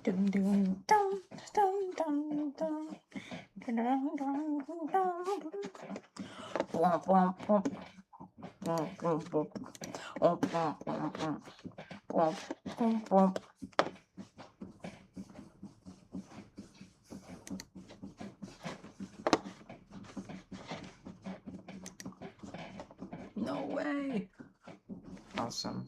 Dum dum dum dum dum dum. Dum dum dum dum. Bum bum bum. Bum bum bum. Bum bum bum bum. Bum bum bum. No way. Awesome.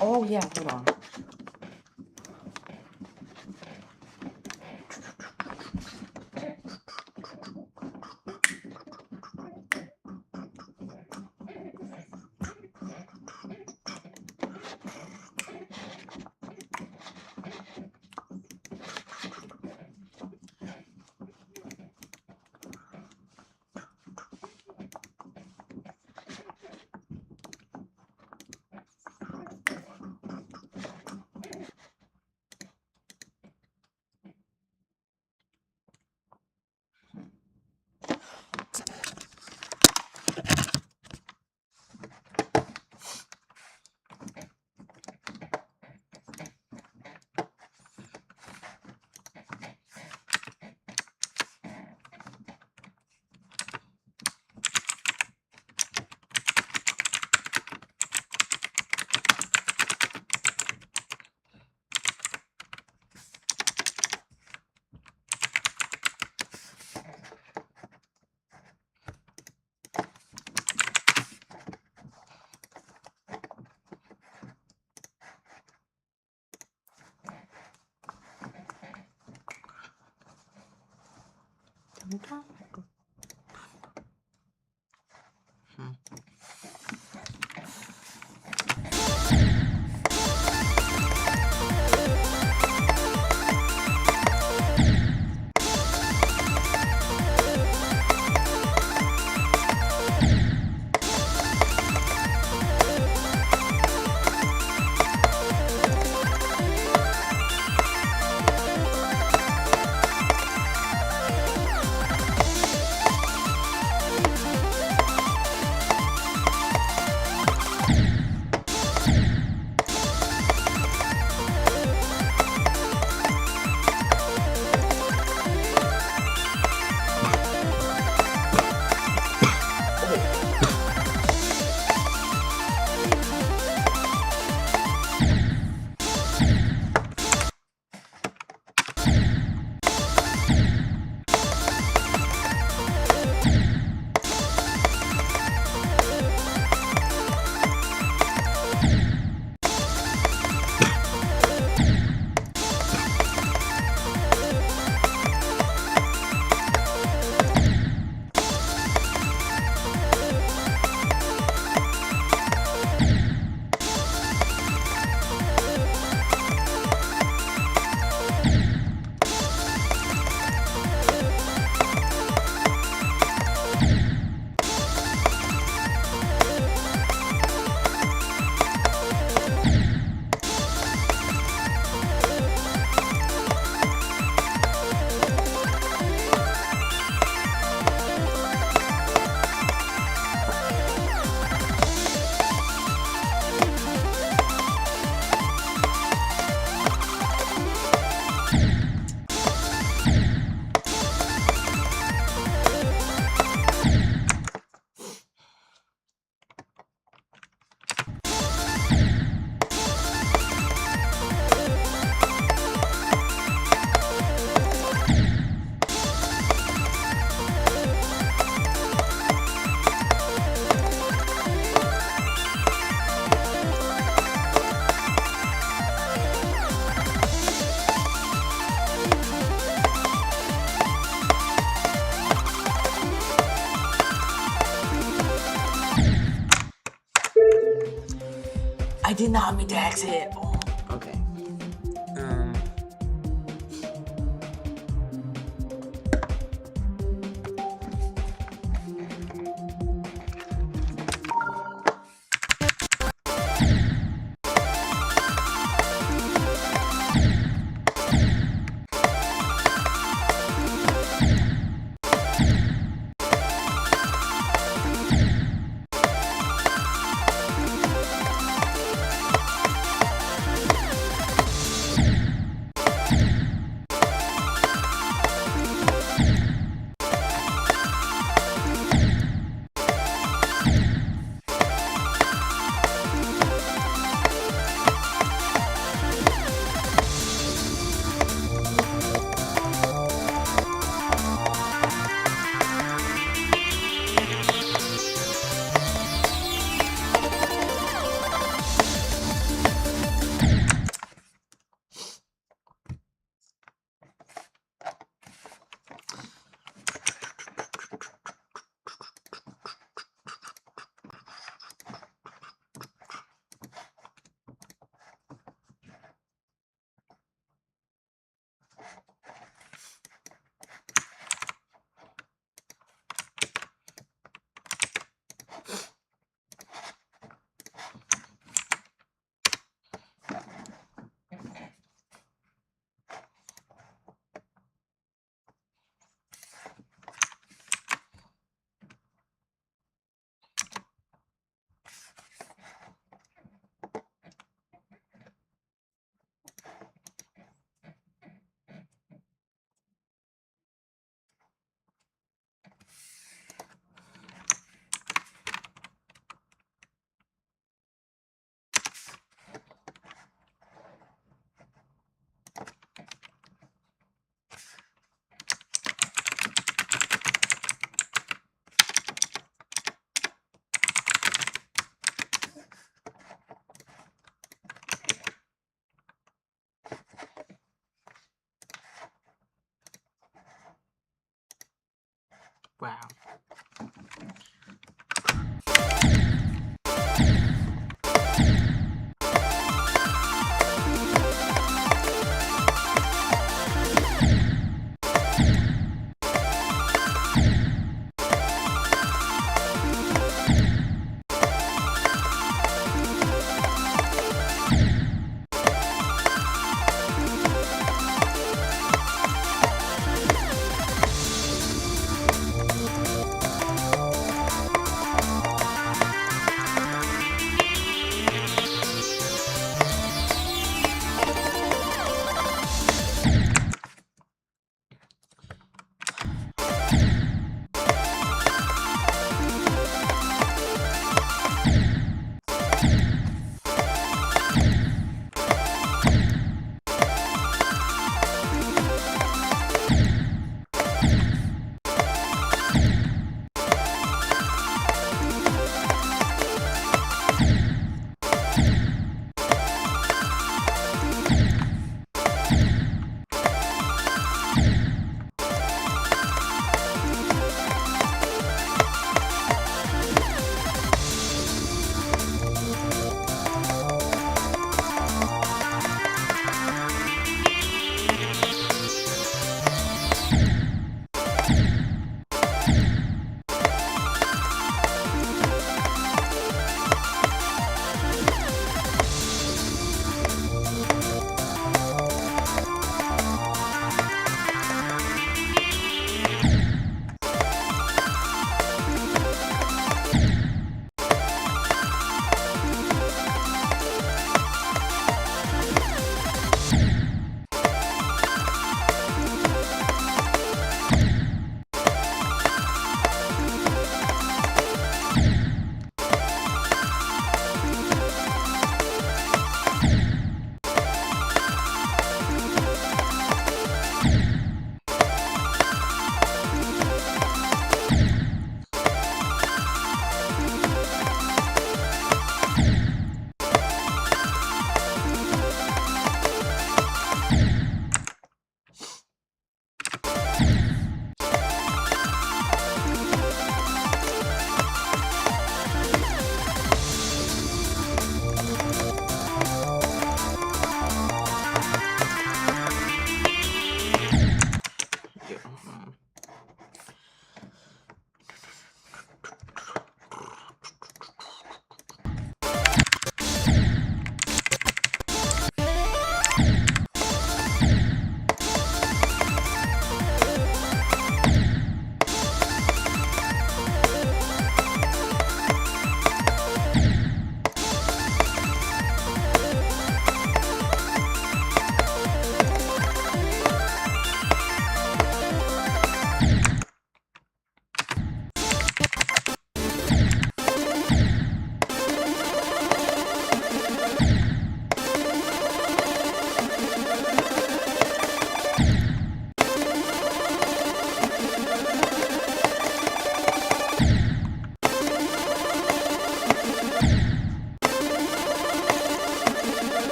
Oh yeah, hold on. I did not mean to exit. Oh, okay. Wow.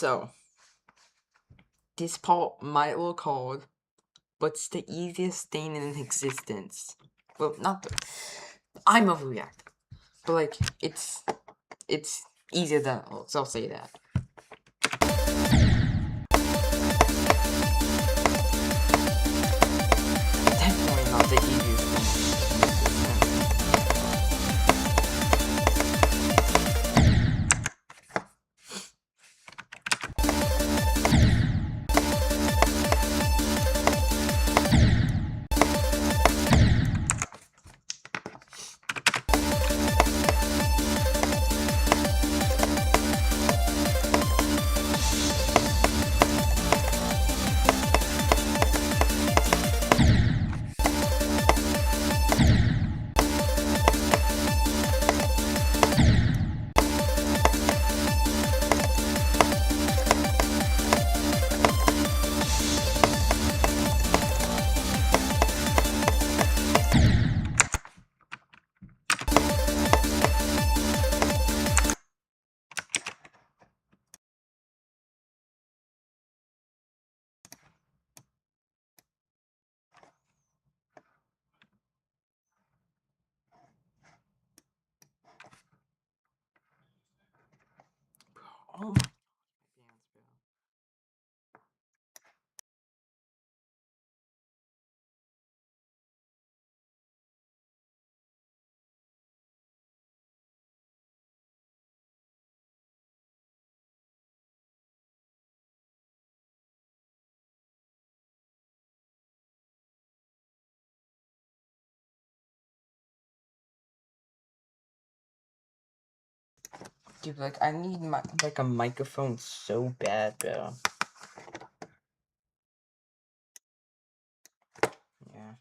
So, this part might look hard, but it's the easiest thing in existence. Well, not the... I'm overreacting. But, like, it's easier than it looks, I'll say that. Definitely not the easiest thing. Oh my hands, bro. Dude, like, I need like a microphone so bad, bro. Yeah.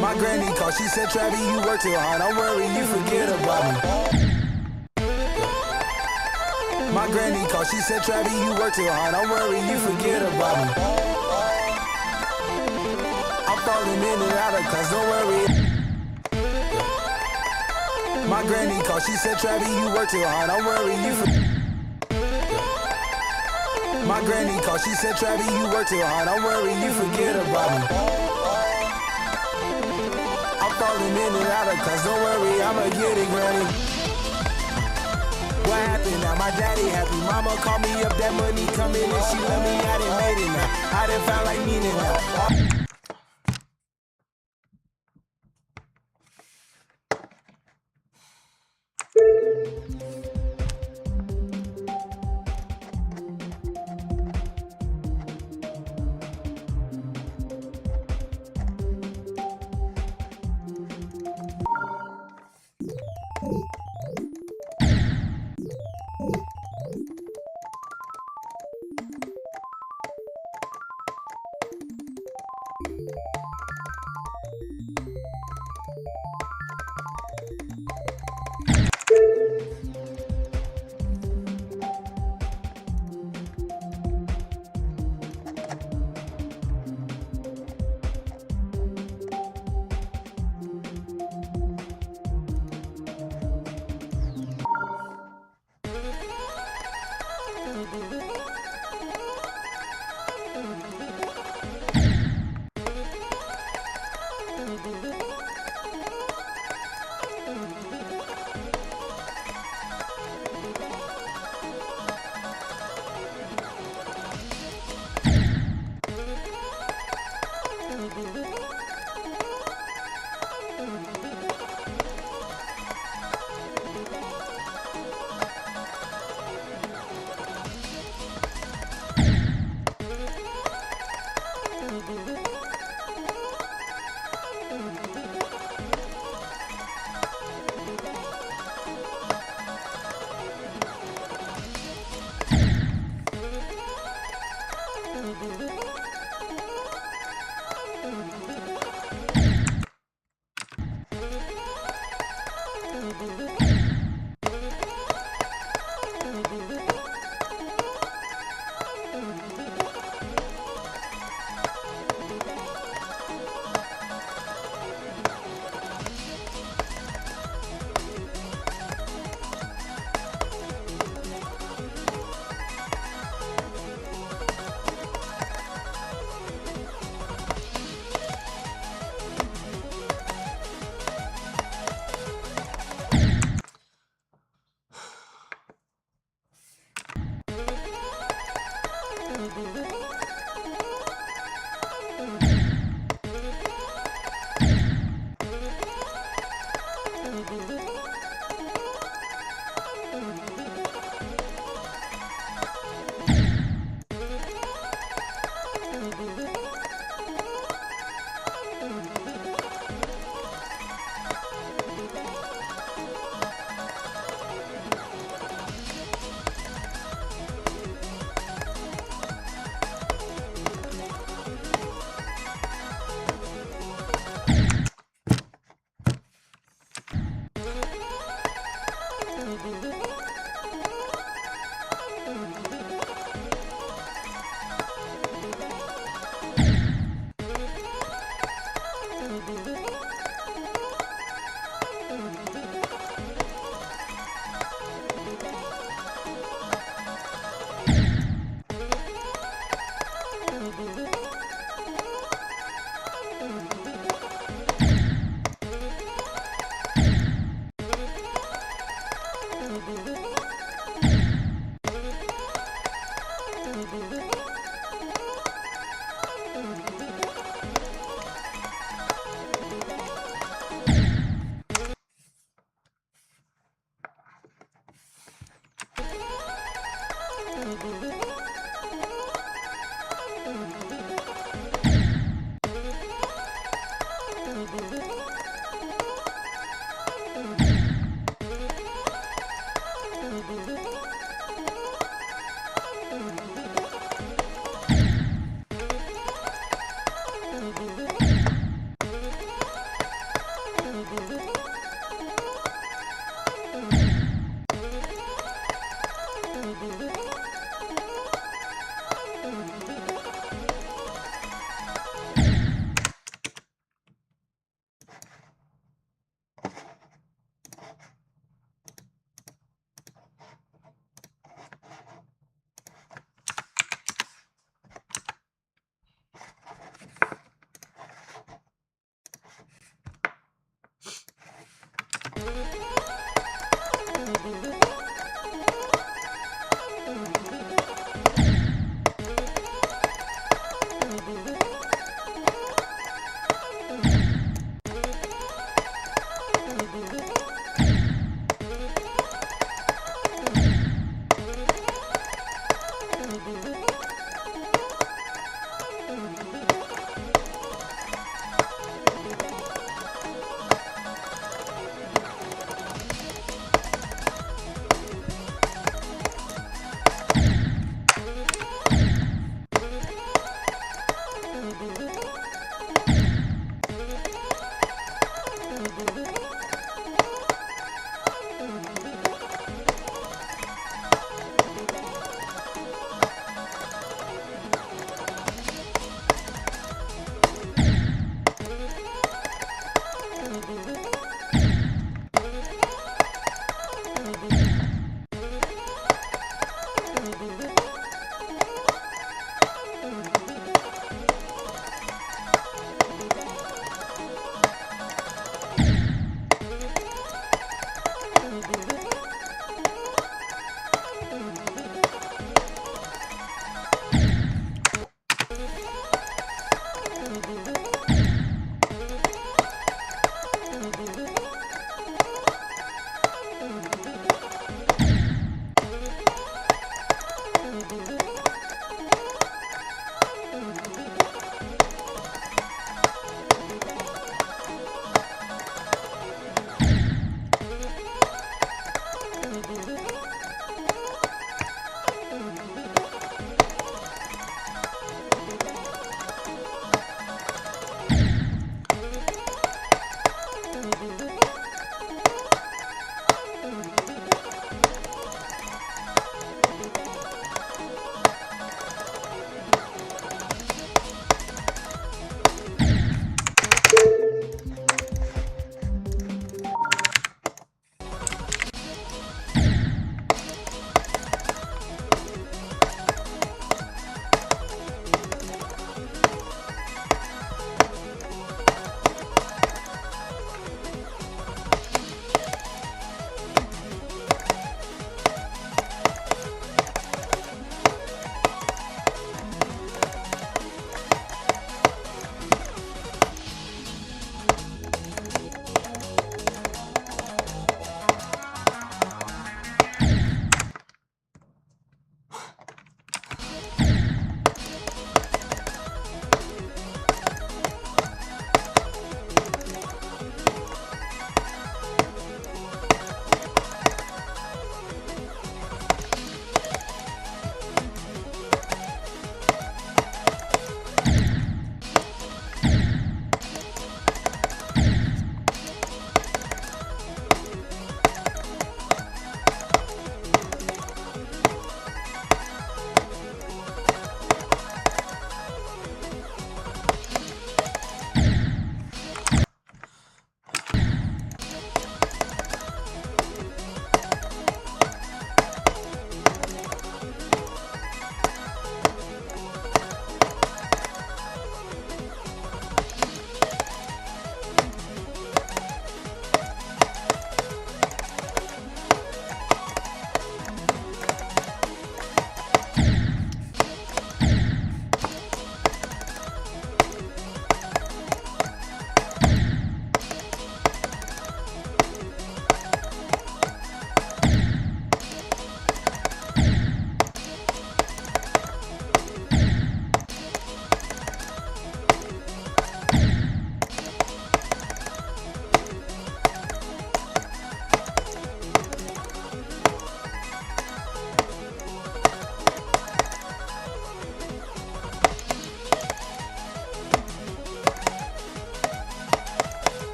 My granny called, she said, Travis, you work too hard, don't worry, you forget about me. My granny called, she said, Travis, you work too hard, don't worry, you forget about me. I'm falling in and out of class, don't worry. My granny called, she said, Travis, you work too hard, don't worry, you forget. My granny called, she said, Travis, you work too hard, don't worry, you forget about me. I'm falling in and out of class, don't worry, I'ma get it, granny. What happened now? My daddy happy. Mama called me up, that money coming and she love me. I done made it now. I done found like meaning now.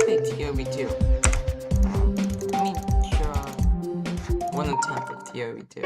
play TOV2. Let me try 1/10 of TOV2.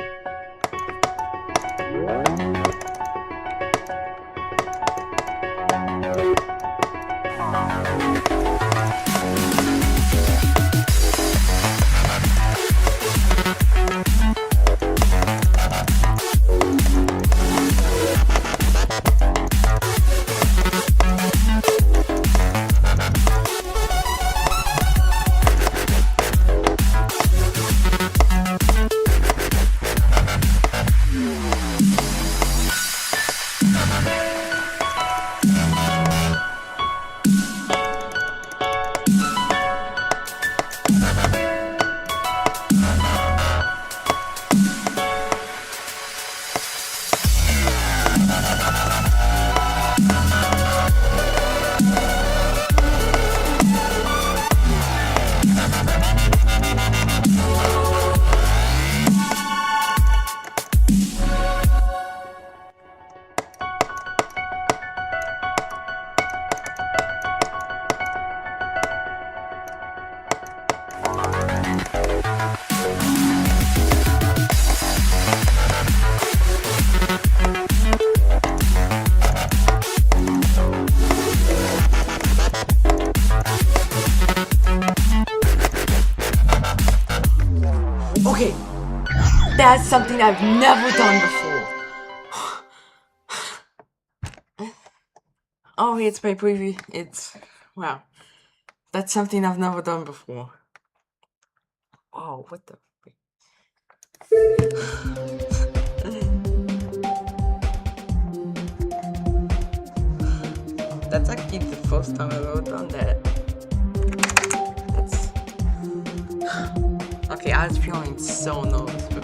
Okay, that's something I've never done before. Oh, it's my preview. Wow. That's something I've never done before. Oh, what the freak? That's actually the first time I've ever done that. Okay, I was feeling so nervous, bro.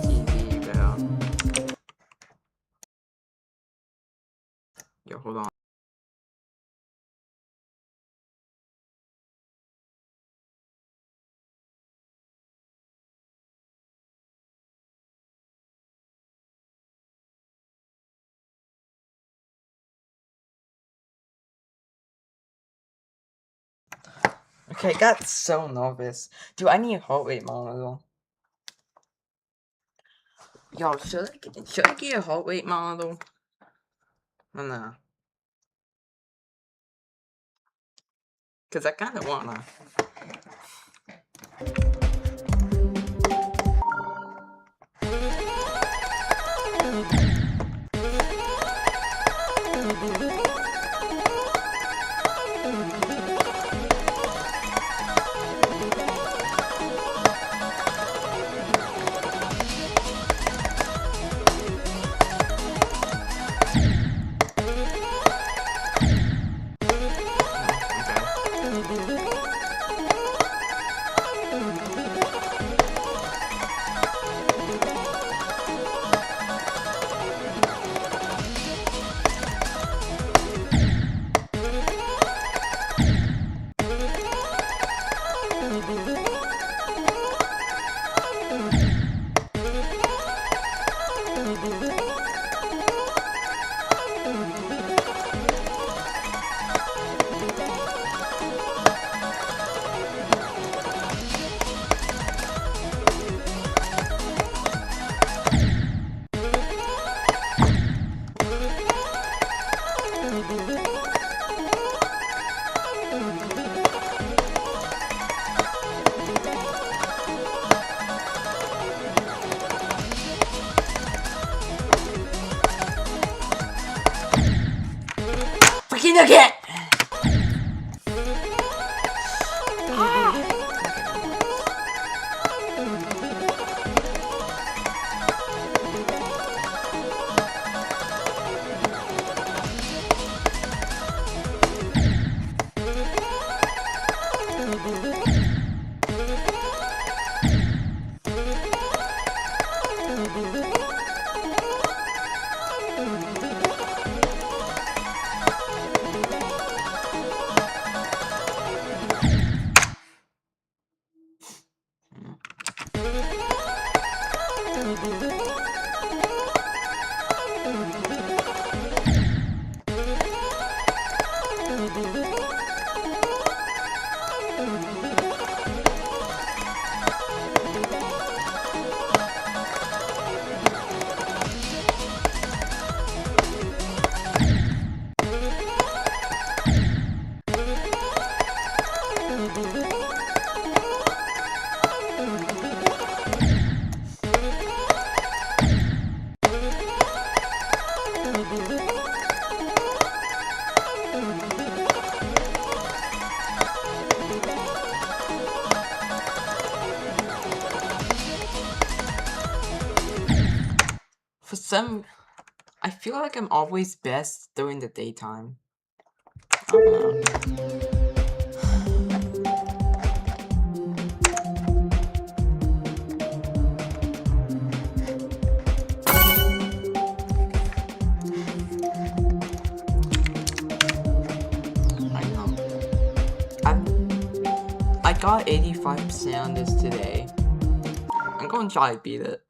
Easy, bro. Yo, hold on. Okay, I got so nervous. Dude, I need a heart rate monitor. Yo, should I get a heart rate monitor? Or no? Cause I kinda wanna. Freaking nugget! I feel like I'm always best during the daytime. I don't know. I got 85% on this today. I'm gonna try to beat it.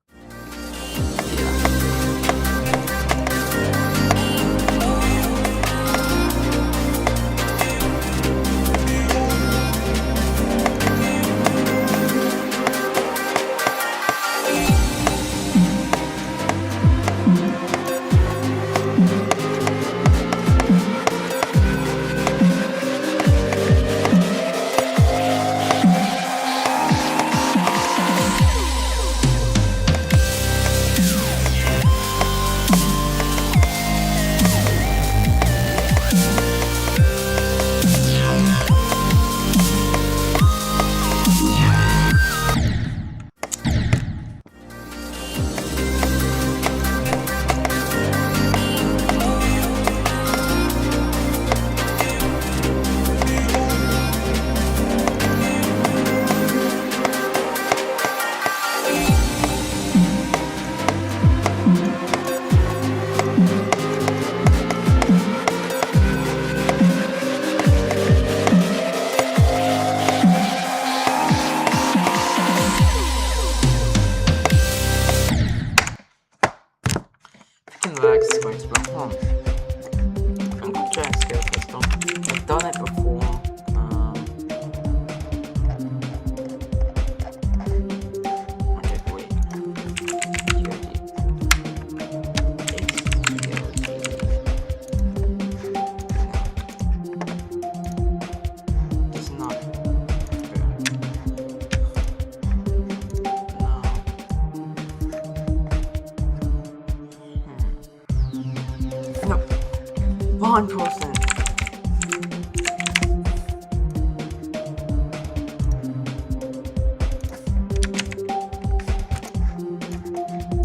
I'm gonna try and scale pistol. I've done it before. Okay, wait. It's not. No. 1%.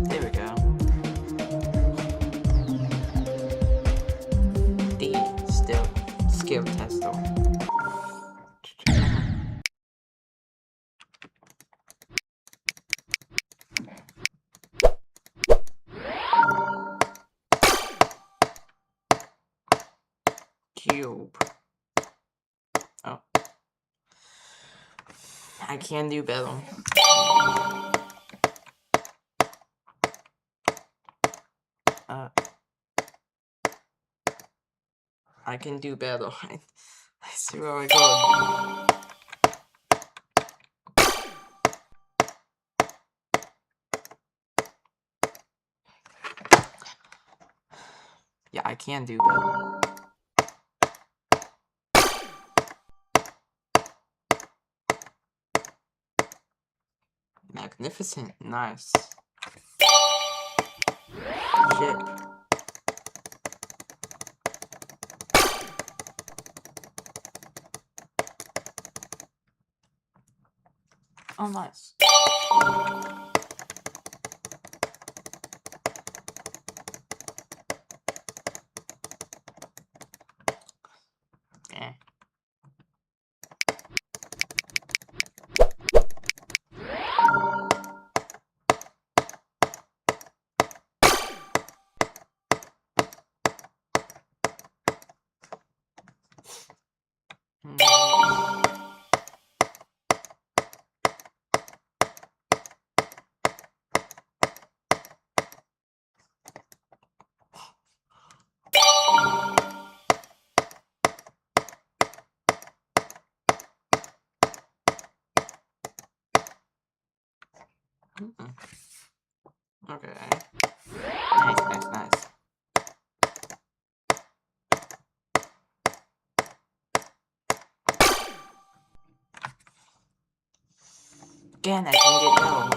There we go. D still skill test though. Cube. Oh. I can do better. I can do better. I swear I God. Yeah, I can do better. Magnificent, nice. Shit. Oh, nice. Eh. Okay. Nice. Again, I can get low.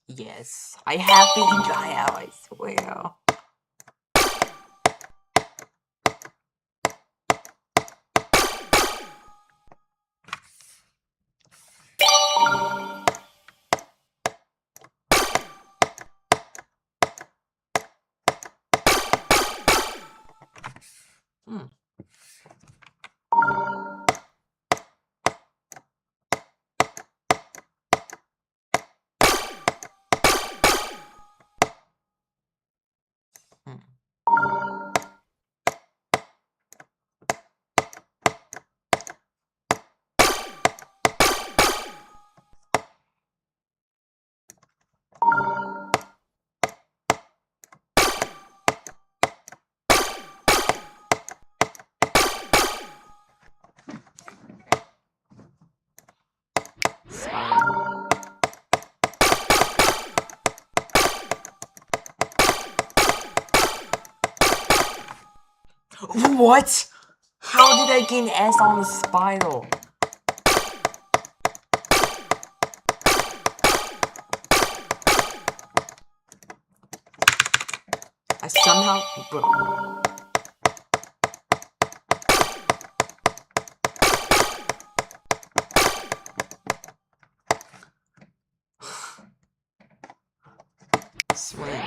Yes, I have been dry out, I swear. What? How did I gain S on the spiral? I somehow... Bro. Swing.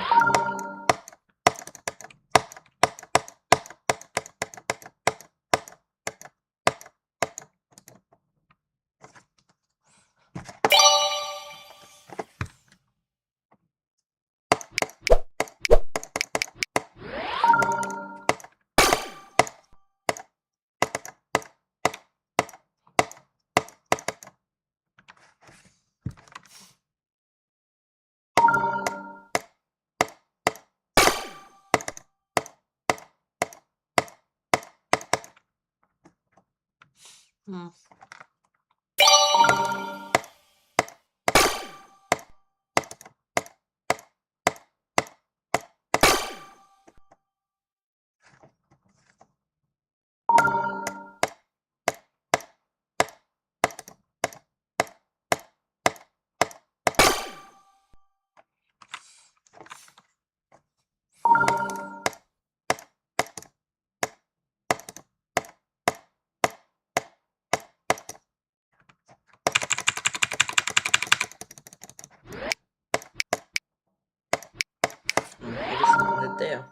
I just landed there.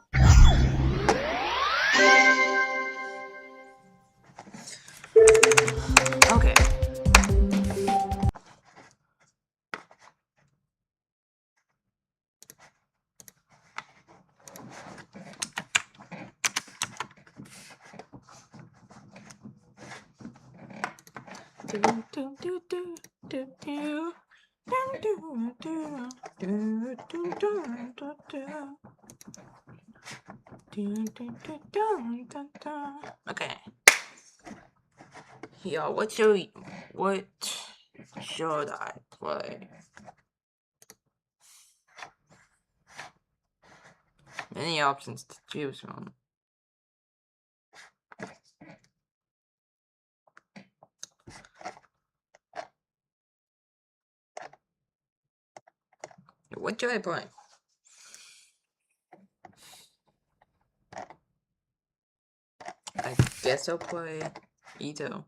Okay. Okay. Yeah, what should I play? Many options to choose from. What should I play? I guess I'll play Ito.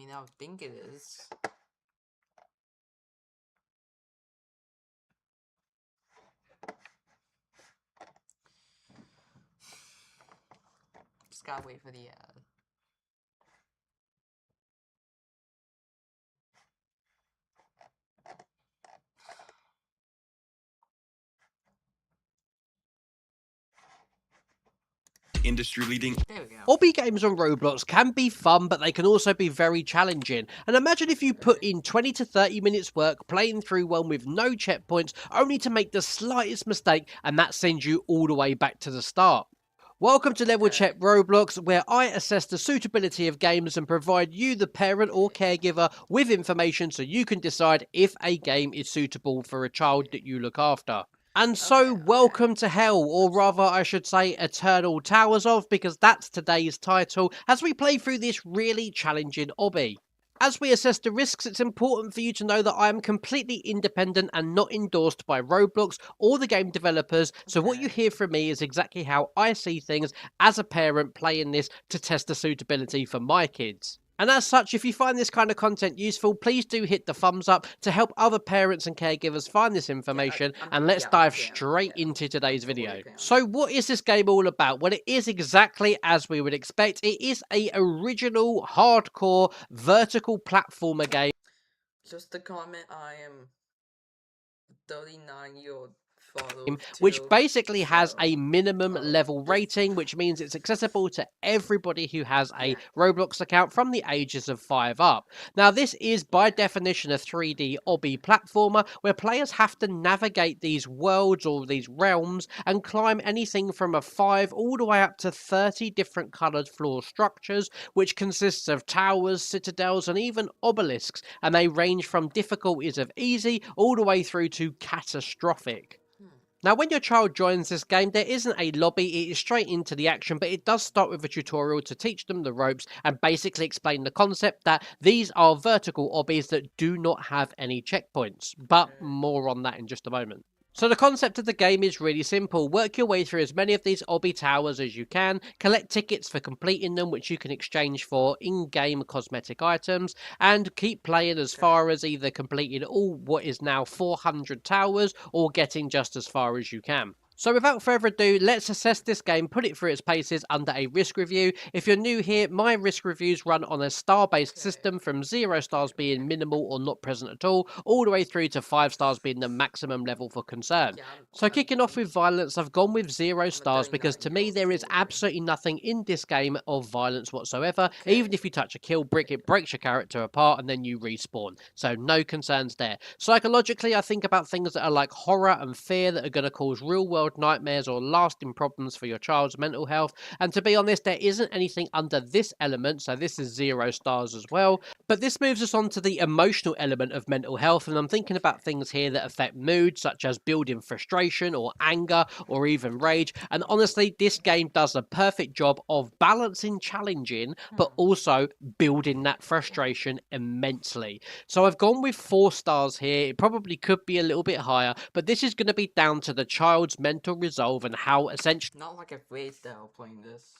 mean, I would think it is. Just gotta wait for the ad. Industry-leading. There we go. Obby games on Roblox can be fun, but they can also be very challenging. And imagine if you put in 20 to 30 minutes work playing through one with no checkpoints, only to make the slightest mistake, and that sends you all the way back to the start. Welcome to Level Check Roblox, where I assess the suitability of games and provide you, the parent or caregiver, with information so you can decide if a game is suitable for a child that you look after. And so, welcome to hell, or rather I should say Eternal Towers of, because that's today's title, as we play through this really challenging obby. As we assess the risks, it's important for you to know that I am completely independent and not endorsed by Roblox or the game developers, so what you hear from me is exactly how I see things as a parent playing this to test the suitability for my kids. And as such, if you find this kind of content useful, please do hit the thumbs up to help other parents and caregivers find this information, and let's dive straight into today's video. So what is this game all about? Well, it is exactly as we would expect. It is a original, hardcore, vertical platformer game. Just to comment, I am a 39-year-old father Which basically has a minimum level rating, which means it's accessible to everybody who has a Roblox account from the ages of 5 up. Now, this is by definition a 3D obby platformer where players have to navigate these worlds or these realms and climb anything from a 5 all the way up to 30 different coloured floor structures, which consists of towers, citadels, and even obelisks, and they range from difficulties of easy all the way through to catastrophic. Now, when your child joins this game, there isn't a lobby, it is straight into the action, but it does start with a tutorial to teach them the ropes and basically explain the concept that these are vertical obbies that do not have any checkpoints, but more on that in just a moment. So the concept of the game is really simple. Work your way through as many of these obby towers as you can, collect tickets for completing them which you can exchange for in-game cosmetic items, and keep playing as far as either completing all what is now 400 towers or getting just as far as you can. So without further ado, let's assess this game, put it through its paces under a risk review. If you're new here, my risk reviews run on a star-based system, from 0 stars being minimal or not present at all the way through to 5 stars being the maximum level for concern. So kicking off with violence, I've gone with 0 stars because to me there is absolutely nothing in this game of violence whatsoever. Even if you touch a kill brick, it breaks your character apart and then you respawn. So no concerns there. Psychologically, I think about things that are like horror and fear that are going to cause real-world nightmares or lasting problems for your child's mental health, and to be honest, there isn't anything under this element, so this is 0 stars as well. But this moves us on to the emotional element of mental health, and I'm thinking about things here that affect mood, such as building frustration or anger or even rage, and honestly this game does a perfect job of balancing challenging but also building that frustration immensely. So I've gone with 4 stars here. It probably could be a little bit higher, but this is going to be down to the child's mental resolve and how essentially Not like a freestyle playing this.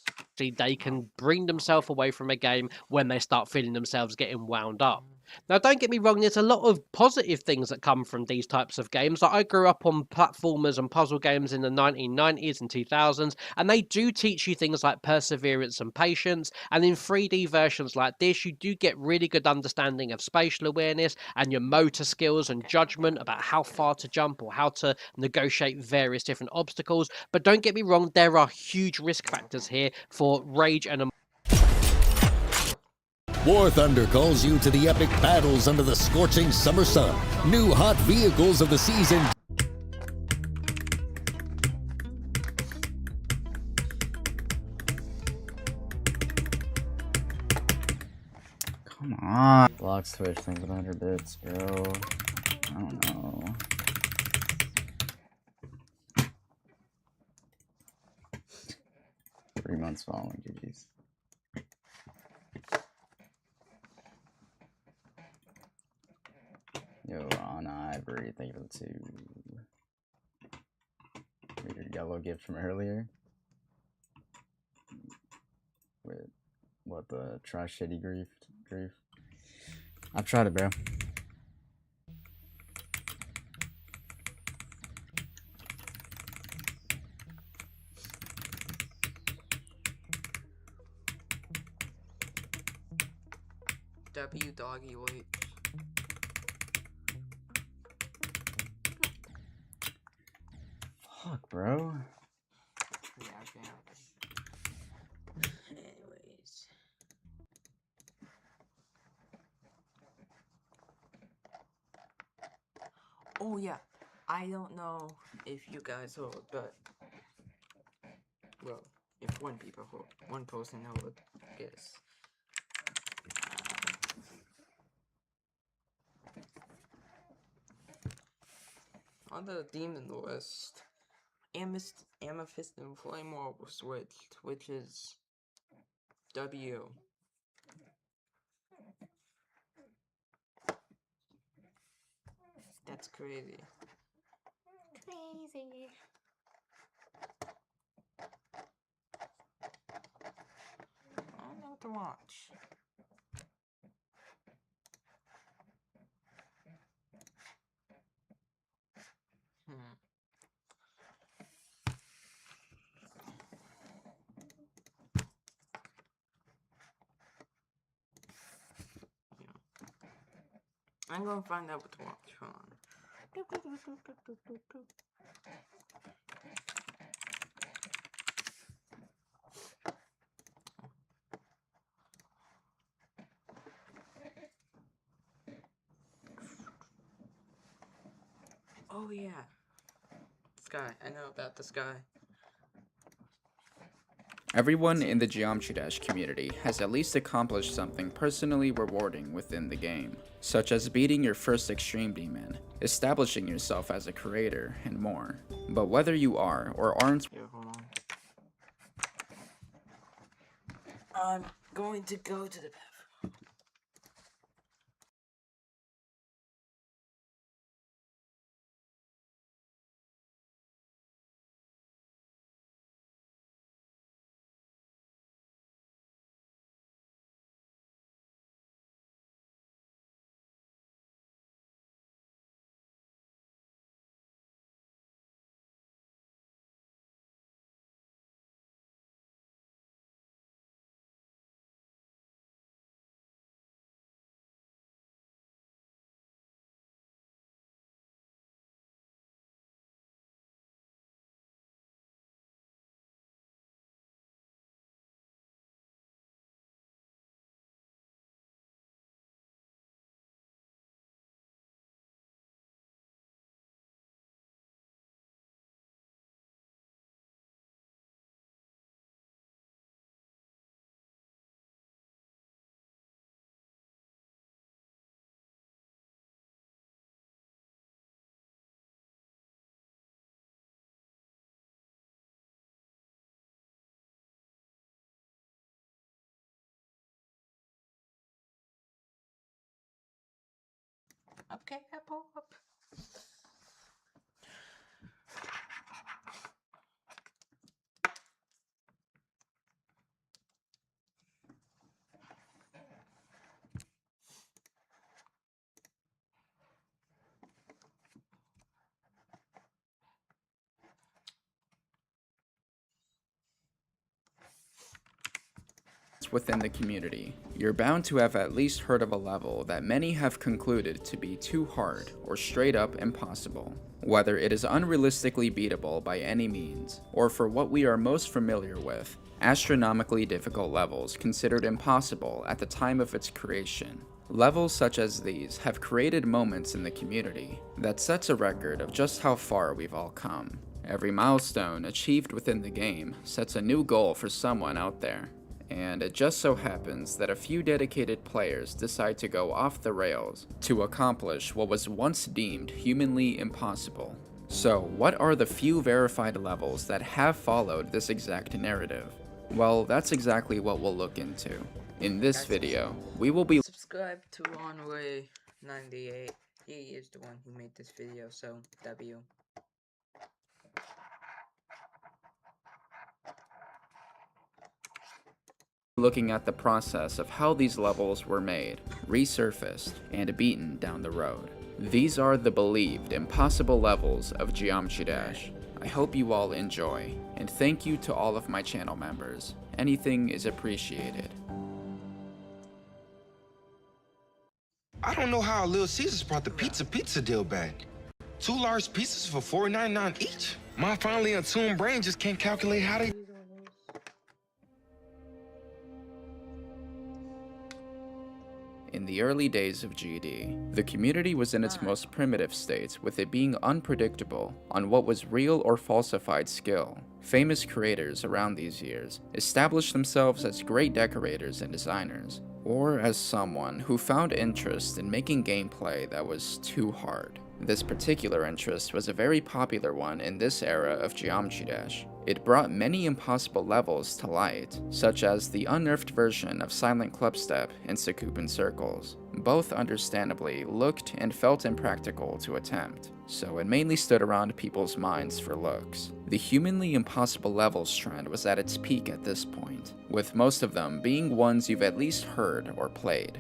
they can bring themselves away from a game when they start feeling themselves getting wound up. Now, don't get me wrong, there's a lot of positive things that come from these types of games. Like, I grew up on platformers and puzzle games in the 1990s and 2000s, and they do teach you things like perseverance and patience. And in 3D versions like this, you do get really good understanding of spatial awareness and your motor skills and judgment about how far to jump or how to negotiate various different obstacles. But don't get me wrong, there are huge risk factors here for rage and War Thunder calls you to the epic battles under the scorching summer sun. New hot vehicles of the season. Come on. Block switch, things 100 bits, bro. I don't know. Three months following, GG's. Yo, on Ivory, thank you for the 2. Your yellow gift from earlier. With what, the trash shitty grief? I've tried it, bro. W doggy wait. Fuck, bro. Yeah, okay. Anyways. Oh yeah, I don't know if you guys heard, but well, if one person heard this. On the demon list, Amethyst and Flame Orb were switched, which is W. That's crazy. Crazy. I don't know what to watch. I'm gonna find out what to watch. Hold on. Oh yeah. Sky. I know about the Sky. Everyone in the Geometry Dash community has at least accomplished something personally rewarding within the game, such as beating your first Extreme Demon, establishing yourself as a creator, and more. But whether you are or aren't, Here, hold on. I'm going to go to the bathroom. Okay, I pull up. within the community, you're bound to have at least heard of a level that many have concluded to be too hard or straight up impossible. Whether it is unrealistically beatable by any means, or for what we are most familiar with, astronomically difficult levels considered impossible at the time of its creation. Levels such as these have created moments in the community that sets a record of just how far we've all come. Every milestone achieved within the game sets a new goal for someone out there, and it just so happens that a few dedicated players decide to go off the rails to accomplish what was once deemed humanly impossible. So, what are the few verified levels that have followed this exact narrative? Well, that's exactly what we'll look into. In this video, we will be Subscribe to OnWay98. He is the one who made this video, so W. looking at the process of how these levels were made, resurfaced, and beaten down the road. These are the believed impossible levels of Geometry Dash. I hope you all enjoy, and thank you to all of my channel members. Anything is appreciated. I don't know how Little Caesars brought the pizza deal back. 2 large pizzas for $4.99 each. My finely attuned brain just can't calculate how they... In the early days of GD, the community was in its most primitive state, with it being unpredictable on what was real or falsified skill. Famous creators around these years established themselves as great decorators and designers, or as someone who found interest in making gameplay that was too hard. This particular interest was a very popular one in this era of Geometry Dash. It brought many impossible levels to light, such as the unnerfed version of Silent Clubstep and Sakupin Circles. Both understandably looked and felt impractical to attempt, so it mainly stood around people's minds for looks. The humanly impossible levels trend was at its peak at this point, with most of them being ones you've at least heard or played.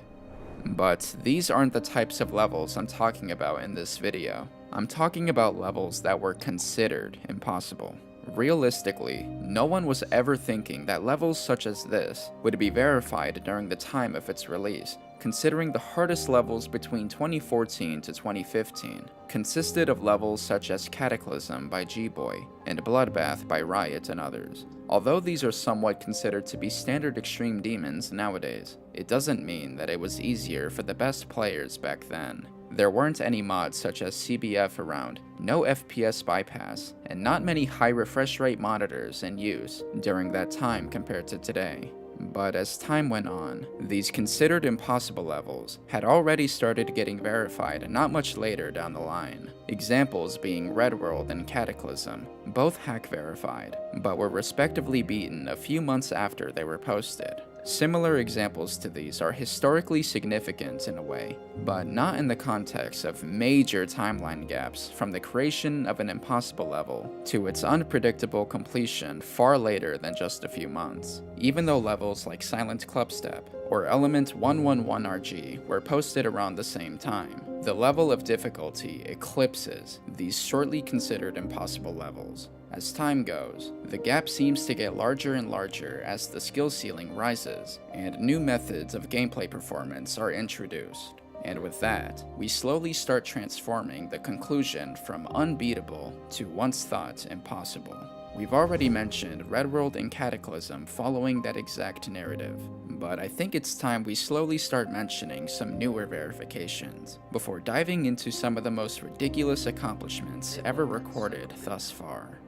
But these aren't the types of levels I'm talking about in this video. I'm talking about levels that were considered impossible. Realistically, no one was ever thinking that levels such as this would be verified during the time of its release, considering the hardest levels between 2014 to 2015 consisted of levels such as Cataclysm by G-Boy and Bloodbath by Riot and others. Although these are somewhat considered to be standard extreme demons nowadays, it doesn't mean that it was easier for the best players back then. There weren't any mods such as CBF around, no FPS bypass, and not many high refresh rate monitors in use during that time compared to today. But as time went on, these considered impossible levels had already started getting verified not much later down the line. Examples being Red World and Cataclysm, both hack verified, but were respectively beaten a few months after they were posted. Similar examples to these are historically significant in a way, but not in the context of major timeline gaps from the creation of an impossible level to its unpredictable completion far later than just a few months. Even though levels like Silent Clubstep or Element 111RG were posted around the same time, the level of difficulty eclipses these shortly considered impossible levels. As time goes, the gap seems to get larger and larger as the skill ceiling rises, and new methods of gameplay performance are introduced. And with that, we slowly start transforming the conclusion from unbeatable to once thought impossible. We've already mentioned Red World and Cataclysm following that exact narrative, but I think it's time we slowly start mentioning some newer verifications, before diving into some of the most ridiculous accomplishments ever recorded thus far.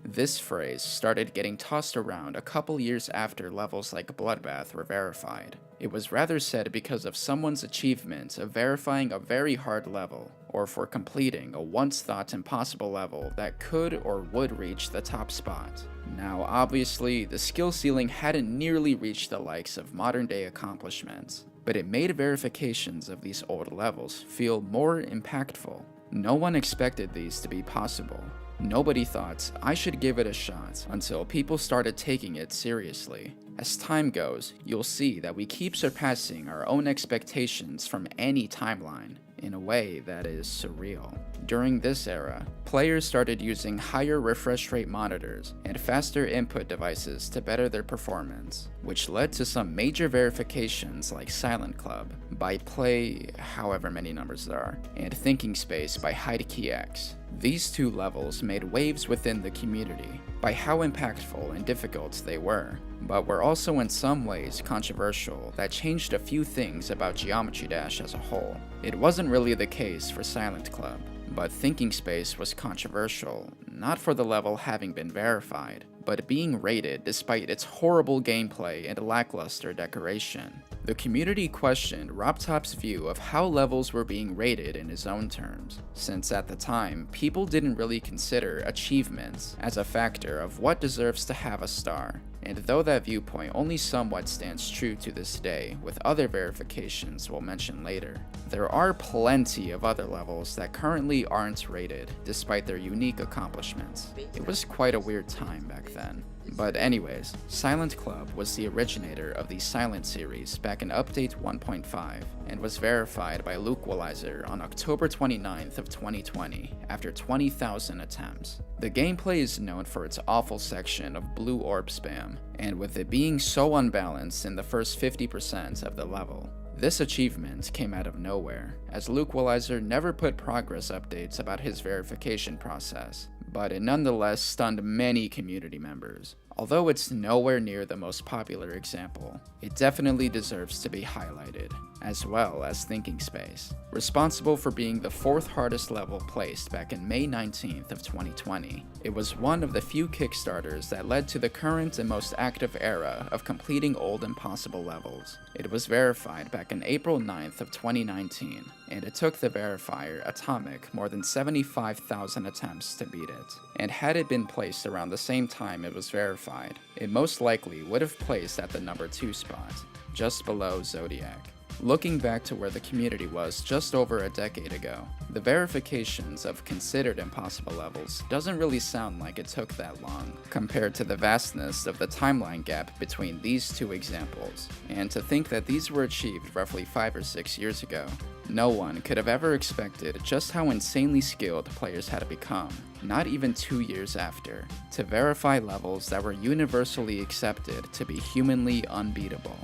This phrase started getting tossed around a couple years after levels like Bloodbath were verified. It was rather said because of someone's achievement of verifying a very hard level, or for completing a once thought impossible level that could or would reach the top spot. Now obviously, the skill ceiling hadn't nearly reached the likes of modern day accomplishments, but it made verifications of these old levels feel more impactful. No one expected these to be possible. Nobody thought I should give it a shot until people started taking it seriously. As time goes, you'll see that we keep surpassing our own expectations from any timeline in a way that is surreal. During this era, players started using higher refresh rate monitors and faster input devices to better their performance, which led to some major verifications like Silent Club by Play however many numbers there are, and Thinking Space by HideKeyX. These two levels made waves within the community by how impactful and difficult they were, but were also in some ways controversial that changed a few things about Geometry Dash as a whole. It wasn't really the case for Silent Club, but Thinking Space was controversial, not for the level having been verified, but being rated despite its horrible gameplay and lackluster decoration. The community questioned RobTop's view of how levels were being rated in his own terms, since at the time, people didn't really consider achievements as a factor of what deserves to have a star, and though that viewpoint only somewhat stands true to this day, with other verifications we'll mention later, there are plenty of other levels that currently aren't rated, despite their unique accomplishments. It was quite a weird time back then. But anyways, Silent Club was the originator of the Silent series back in Update 1.5, and was verified by Lukequalizer on October 29th of 2020, after 20,000 attempts. The gameplay is known for its awful section of blue orb spam, and with it being so unbalanced in the first 50% of the level. This achievement came out of nowhere, as Lukequalizer never put progress updates about his verification process, but it nonetheless stunned many community members. Although it's nowhere near the most popular example, it definitely deserves to be highlighted, as well as Thinking Space, responsible for being the 4th hardest level placed back in May 19th of 2020. It was one of the few Kickstarters that led to the current and most active era of completing old impossible levels. It was verified back in April 9th of 2019, and it took the verifier Atomic more than 75,000 attempts to beat it. And had it been placed around the same time it was verified, it most likely would have placed at the number 2 spot, just below Zodiac. Looking back to where the community was just over a decade ago, the verifications of considered impossible levels doesn't really sound like it took that long, compared to the vastness of the timeline gap between these two examples, and to think that these were achieved roughly 5 or 6 years ago. No one could have ever expected just how insanely skilled players had become, not even 2 years after, to verify levels that were universally accepted to be humanly unbeatable.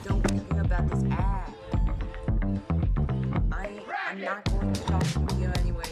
Don't care about this ad. I'm not going to talk to you anyway.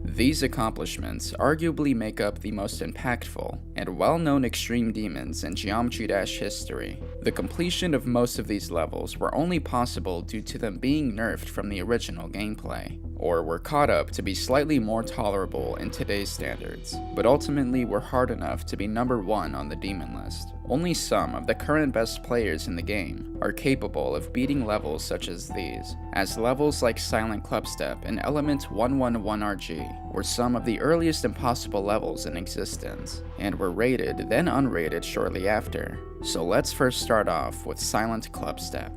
These accomplishments arguably make up the most impactful and well-known extreme demons in Geometry Dash history. The completion of most of these levels were only possible due to them being nerfed from the original gameplay, or were caught up to be slightly more tolerable in today's standards, but ultimately were hard enough to be number 1 on the demon list. Only some of the current best players in the game are capable of beating levels such as these, as levels like Silent Clubstep and Element 111RG were some of the earliest impossible levels in existence, and were rated then unrated shortly after. So let's first start off with Silent Clubstep.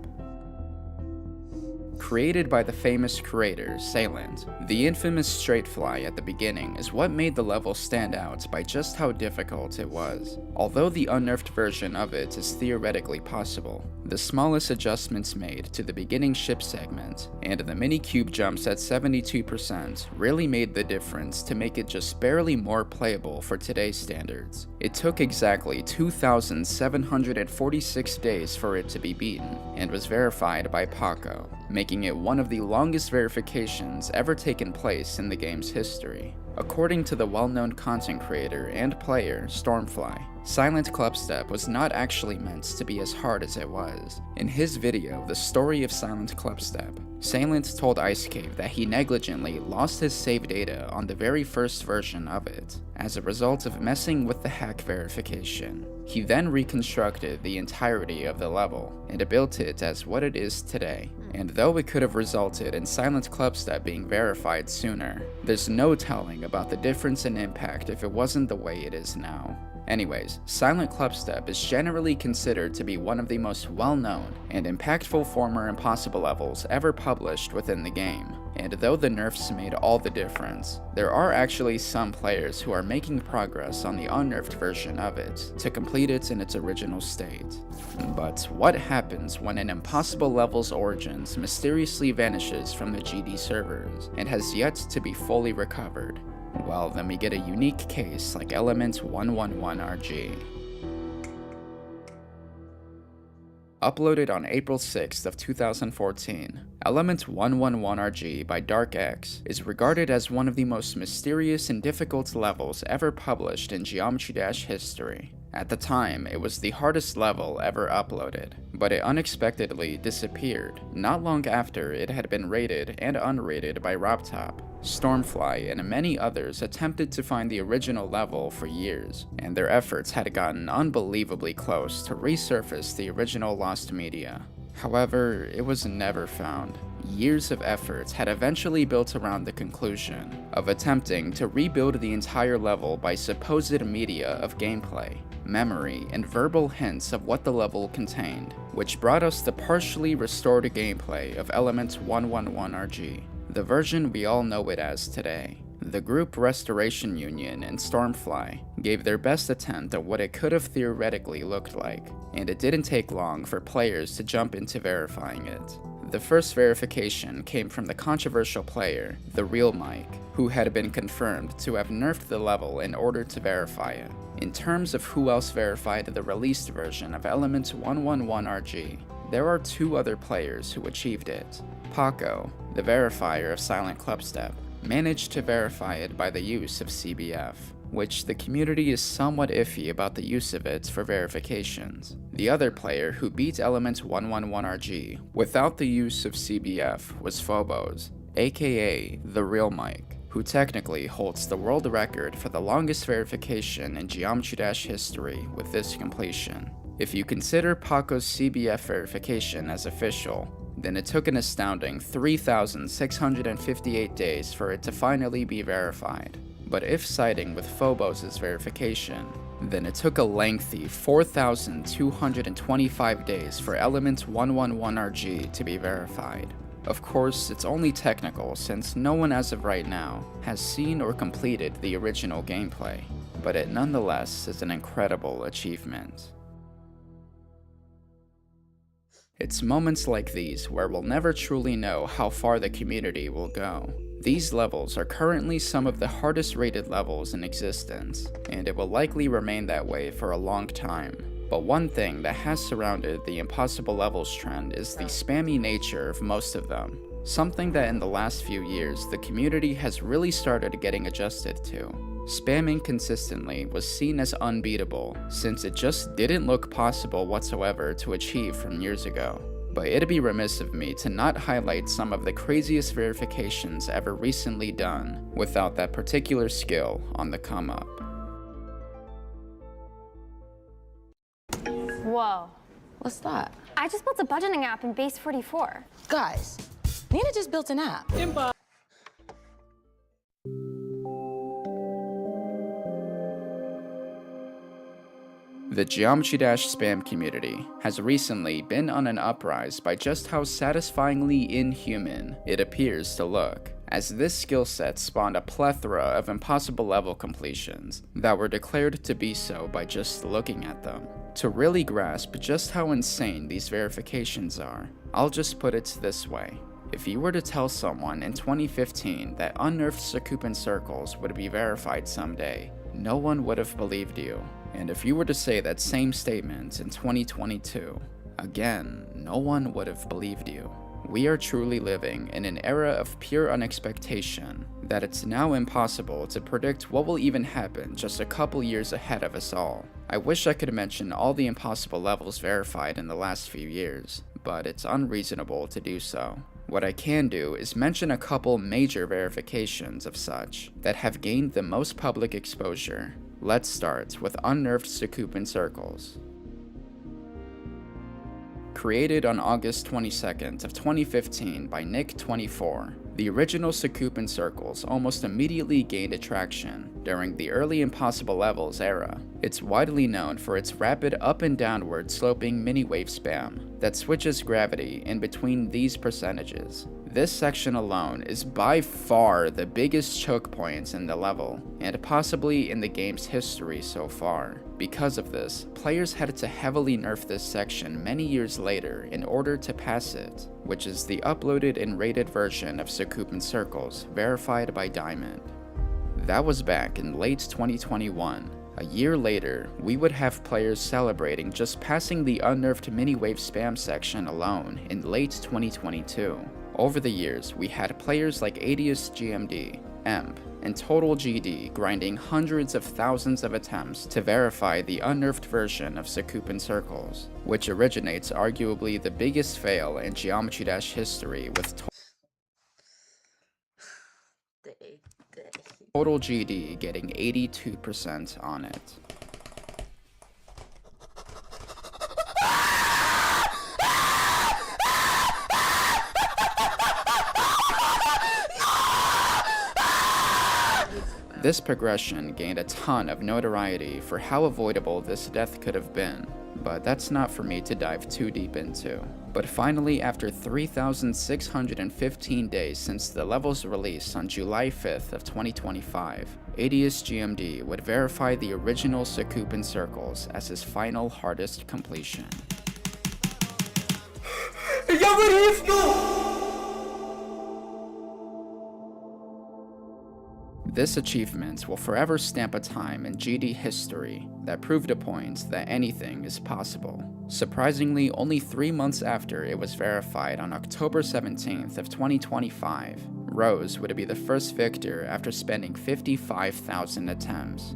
Created by the famous creator, Salient, the infamous straight fly at the beginning is what made the level stand out by just how difficult it was. Although the unnerfed version of it is theoretically possible, the smallest adjustments made to the beginning ship segment, and the mini cube jumps at 72% really made the difference to make it just barely more playable for today's standards. It took exactly 2,746 days for it to be beaten, and was verified by Paco, making it one of the longest verifications ever taken place in the game's history. According to the well-known content creator and player, Stormfly, Silent Clubstep was not actually meant to be as hard as it was. In his video, The Story of Silent Clubstep, Salient told Ice Cave that he negligently lost his save data on the very first version of it, as a result of messing with the hack verification. He then reconstructed the entirety of the level, and built it as what it is today. And though it could have resulted in Silent Clubstep being verified sooner, there's no telling about the difference in impact if it wasn't the way it is now. Anyways, Silent Clubstep is generally considered to be one of the most well-known and impactful former impossible levels ever published within the game, and though the nerfs made all the difference, there are actually some players who are making progress on the unnerfed version of it to complete it in its original state. But what happens when an impossible level's origins mysteriously vanishes from the GD servers and has yet to be fully recovered? Well, then we get a unique case like Element 111RG. Uploaded on April 6th of 2014, Element 111RG by DarkX is regarded as one of the most mysterious and difficult levels ever published in Geometry Dash history. At the time, it was the hardest level ever uploaded, but it unexpectedly disappeared not long after it had been rated and unrated by RobTop. Stormfly and many others attempted to find the original level for years, and their efforts had gotten unbelievably close to resurface the original lost media. However, it was never found. Years of efforts had eventually built around the conclusion of attempting to rebuild the entire level by supposed media of gameplay, memory, and verbal hints of what the level contained, which brought us the partially restored gameplay of Element 111RG, the version we all know it as today. The group Restoration Union and Stormfly gave their best attempt at what it could have theoretically looked like, and it didn't take long for players to jump into verifying it. The first verification came from the controversial player, The Real Mike, who had been confirmed to have nerfed the level in order to verify it. In terms of who else verified the released version of Element 111RG, there are 2 other players who achieved it. Paco, the verifier of Silent Clubstep, managed to verify it by the use of CBF, which the community is somewhat iffy about the use of it for verifications. The other player who beat Element 111RG without the use of CBF was Phobos, aka The Real Mike, who technically holds the world record for the longest verification in Geometry Dash history with this completion. If you consider Paco's CBF verification as official, then it took an astounding 3,658 days for it to finally be verified. But if siding with Phobos' verification, then it took a lengthy 4,225 days for Element 111RG to be verified. Of course, it's only technical since no one as of right now has seen or completed the original gameplay, but it nonetheless is an incredible achievement. It's moments like these where we'll never truly know how far the community will go. These levels are currently some of the hardest rated levels in existence, and it will likely remain that way for a long time. But one thing that has surrounded the impossible levels trend is the spammy nature of most of them. Something that in the last few years the community has really started getting adjusted to. Spamming consistently was seen as unbeatable, since it just didn't look possible whatsoever to achieve from years ago. But it'd be remiss of me to not highlight some of the craziest verifications ever recently done without that particular skill on the come up. Whoa. What's that? I just built a budgeting app in Base 44. Guys, Nina just built an app. The Geometry Dash spam community has recently been on an uprise by just how satisfyingly inhuman it appears to look, as this skill set spawned a plethora of impossible level completions that were declared to be so by just looking at them. To really grasp just how insane these verifications are, I'll just put it this way. If you were to tell someone in 2015 that unnerfed Sakupan circles would be verified someday, no one would have believed you. And if you were to say that same statement in 2022, again, no one would have believed you. We are truly living in an era of pure unexpectation that it's now impossible to predict what will even happen just a couple years ahead of us all. I wish I could mention all the impossible levels verified in the last few years, but it's unreasonable to do so. What I can do is mention a couple major verifications of such that have gained the most public exposure. Let's start with unnerfed Sakupan circles. Created on August 22nd of 2015 by Nick24, the original Sakupan circles almost immediately gained attraction during the early impossible levels era. It's widely known for its rapid up and downward sloping mini-wave spam that switches gravity in between these percentages. This section alone is by far the biggest choke points in the level, and possibly in the game's history so far. Because of this, players had to heavily nerf this section many years later in order to pass it, which is the uploaded and rated version of Sakupan circles verified by Diamond. That was back in late 2021. A year later, we would have players celebrating just passing the unnerfed mini-wave spam section alone in late 2022. Over the years, we had players like Adius GMD, EMP, and Total GD grinding hundreds of thousands of attempts to verify the unnerfed version of Sakupan circles, which originates arguably the biggest fail in Geometry Dash history with Total GD getting 82% on it. This progression gained a ton of notoriety for how avoidable this death could have been, but that's not for me to dive too deep into. But finally, after 3,615 days since the level's release on July 5th of 2025, Adius GMD would verify the original Sakupin Circles as his final hardest completion. This achievement will forever stamp a time in GD history that proved a point that anything is possible. Surprisingly, only 3 months after it was verified on October 17th of 2025, Rose would be the first victor after spending 55,000 attempts.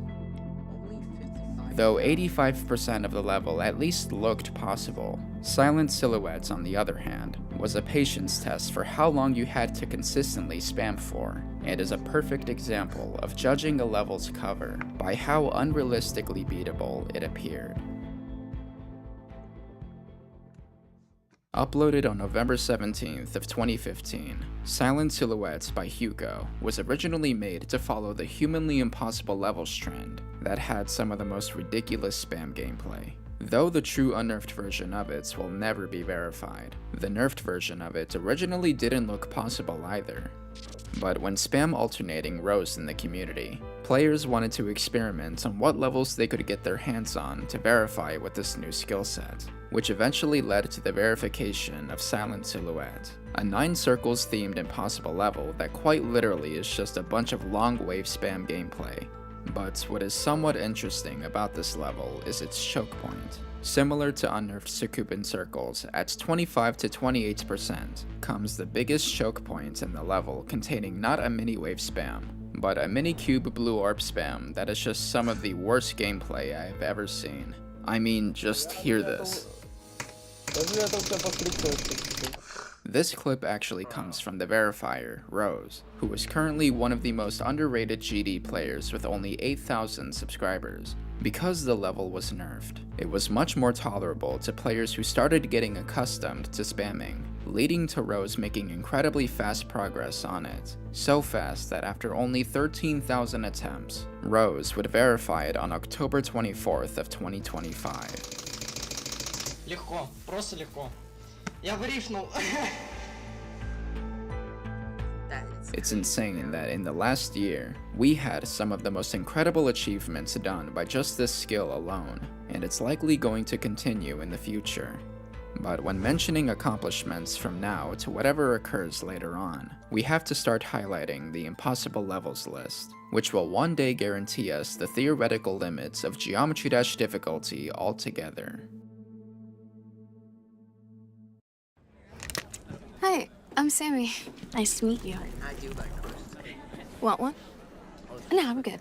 Though 85% of the level at least looked possible, Silent Silhouettes, on the other hand, was a patience test for how long you had to consistently spam for, and is a perfect example of judging a level's cover by how unrealistically beatable it appeared. Uploaded on November 17th of 2015, Silent Silhouettes by Hugo was originally made to follow the humanly impossible levels trend that had some of the most ridiculous spam gameplay. Though the true unnerfed version of it will never be verified, the nerfed version of it originally didn't look possible either. But when spam alternating rose in the community, players wanted to experiment on what levels they could get their hands on to verify with this new skill set, which eventually led to the verification of Silent Silhouette, a 9 circles themed impossible level that quite literally is just a bunch of long wave spam gameplay. But what is somewhat interesting about this level is its choke point. Similar to unnerfed Sakupin Circles, at 25 to 28% comes the biggest choke point in the level, containing not a mini wave spam, but a mini cube blue orb spam that is just some of the worst gameplay I have ever seen. I mean, just hear this. This clip actually comes from the verifier, Rose, who is currently one of the most underrated GD players with only 8,000 subscribers. Because the level was nerfed, it was much more tolerable to players who started getting accustomed to spamming, leading to Rose making incredibly fast progress on it. So fast that after only 13,000 attempts, Rose would verify it on October 24th of 2025. Легко, просто легко. Я брифнул. It's insane that in the last year, we had some of the most incredible achievements done by just this skill alone, and it's likely going to continue in the future. But when mentioning accomplishments from now to whatever occurs later on, we have to start highlighting the impossible levels list, which will one day guarantee us the theoretical limits of Geometry Dash difficulty altogether. Hi, I'm Sammy. Nice to meet you. I do like roast. Want one? No, I'm good.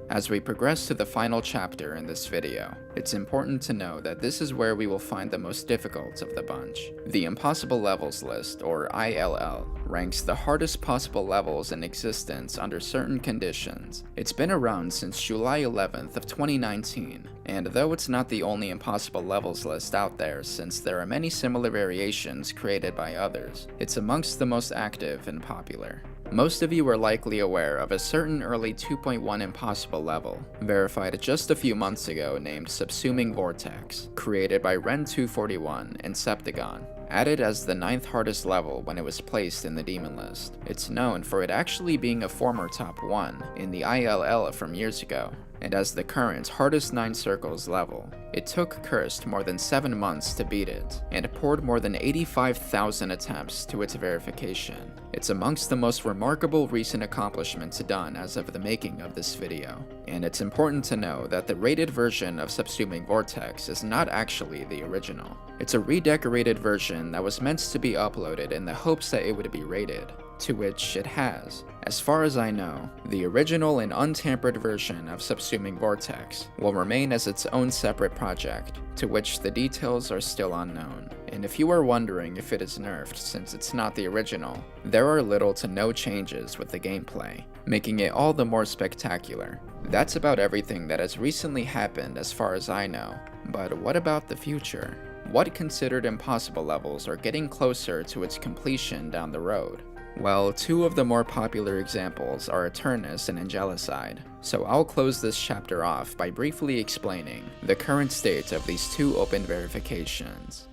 As we progress to the final chapter in this video, it's important to know that this is where we will find the most difficult of the bunch. The Impossible Levels list, or ILL, ranks the hardest possible levels in existence under certain conditions. It's been around since July 11th of 2019, and though it's not the only impossible levels list out there since there are many similar variations created by others, it's amongst the most active and popular. Most of you are likely aware of a certain early 2.1 impossible level, verified just a few months ago, named Subsuming Vortex, created by Ren241 and Septagon. Added as the 9th hardest level when it was placed in the demon list. It's known for it actually being a former top 1 in the ILL from years ago, and as the current hardest 9 circles level. It took Cursed more than 7 months to beat it, and poured more than 85,000 attempts to its verification. It's amongst the most remarkable recent accomplishments done as of the making of this video, and it's important to know that the rated version of Subsuming Vortex is not actually the original. It's a redecorated version that was meant to be uploaded in the hopes that it would be rated, to which it has. As far as I know, the original and untampered version of Subsuming Vortex will remain as its own separate project, to which the details are still unknown. And if you are wondering if it is nerfed since it's not the original, there are little to no changes with the gameplay, making it all the more spectacular. That's about everything that has recently happened as far as I know, but what about the future? what considered impossible levels are getting closer to its completion down the road? Well, two of the more popular examples are Eternus and Angelicide, so I'll close this chapter off by briefly explaining the current state of these two open verifications.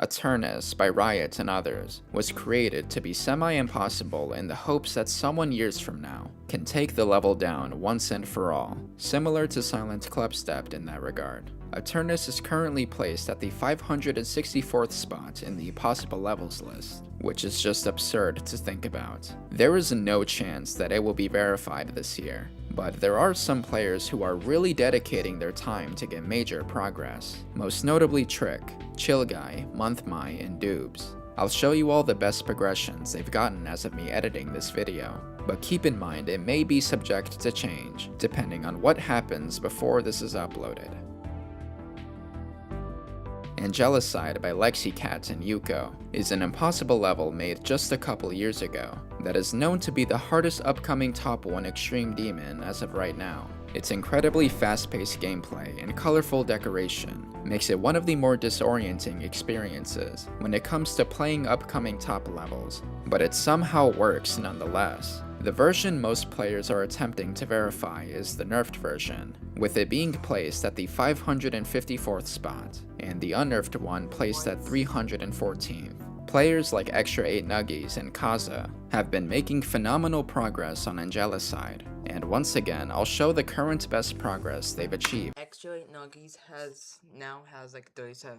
Eternus, by Riot and others, was created to be semi-impossible in the hopes that someone years from now can take the level down once and for all, similar to Silent Clubstep in that regard. Eternus is currently placed at the 564th spot in the possible levels list, which is just absurd to think about. There is no chance that it will be verified this year, but there are some players who are really dedicating their time to get major progress, most notably Trick, Chill Guy, Monthmy, and Doobs. I'll show you all the best progressions they've gotten as of me editing this video, but keep in mind it may be subject to change, depending on what happens before this is uploaded. Angelicide by Lexicat and Yuko is an impossible level made just a couple years ago that is known to be the hardest upcoming top 1 extreme demon as of right now. Its incredibly fast-paced gameplay and colorful decoration makes it one of the more disorienting experiences when it comes to playing upcoming top levels, but it somehow works nonetheless. The version most players are attempting to verify is the nerfed version, with it being placed at the 554th spot, and the unnerfed one placed at 314th. Players like Extra 8 Nuggies and Kaza have been making phenomenal progress on Angelicide, and once again I'll show the current best progress they've achieved. Extra 8 Nuggies now has like 37%,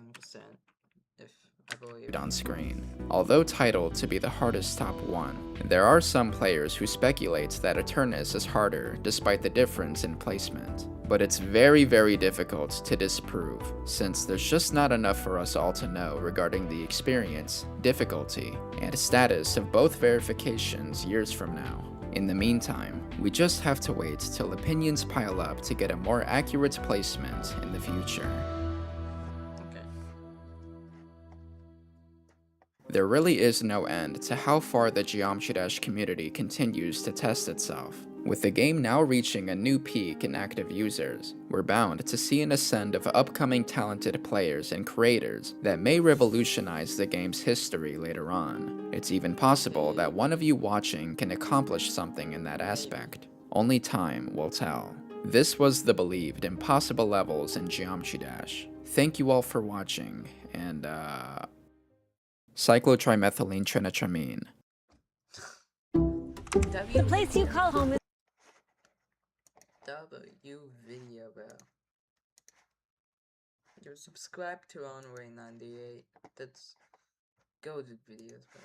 if I believe. On screen. Although titled to be the hardest top 1, there are some players who speculate that Eternus is harder despite the difference in placement. But it's very difficult to disprove, since there's just not enough for us all to know regarding the experience, difficulty, and status of both verifications years from now. In the meantime, we just have to wait till opinions pile up to get a more accurate placement in the future. There really is no end to how far the Geometry Dash community continues to test itself. With the game now reaching a new peak in active users, we're bound to see an ascend of upcoming talented players and creators that may revolutionize the game's history later on. It's even possible that one of you watching can accomplish something in that aspect. Only time will tell. This was the believed impossible levels in Geometry Dash. Thank you all for watching, and cyclotrimethylene trinitramine. The place you call home is W video, bro. You're subscribed to Onway98. That's goated videos, bro.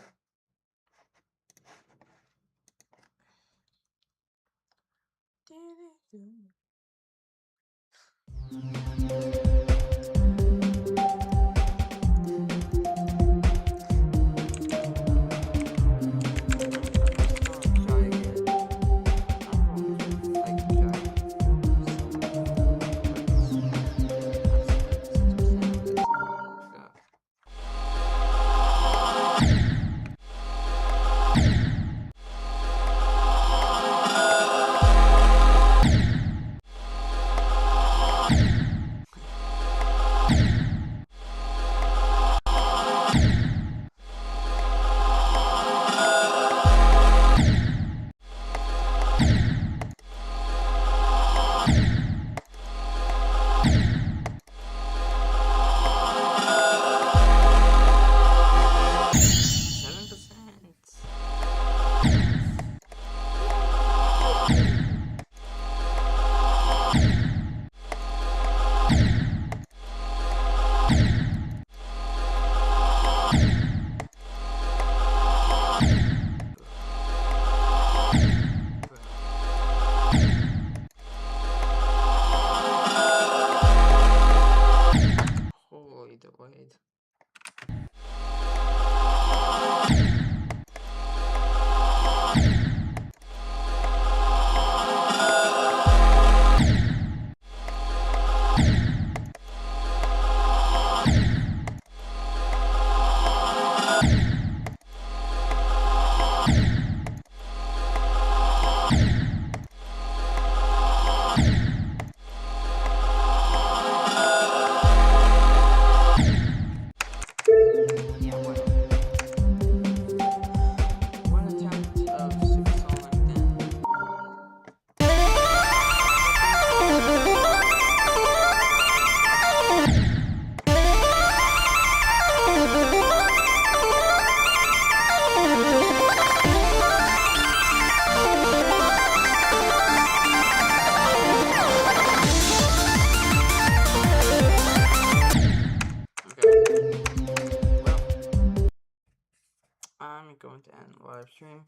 I'm going to end the live stream.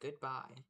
Goodbye.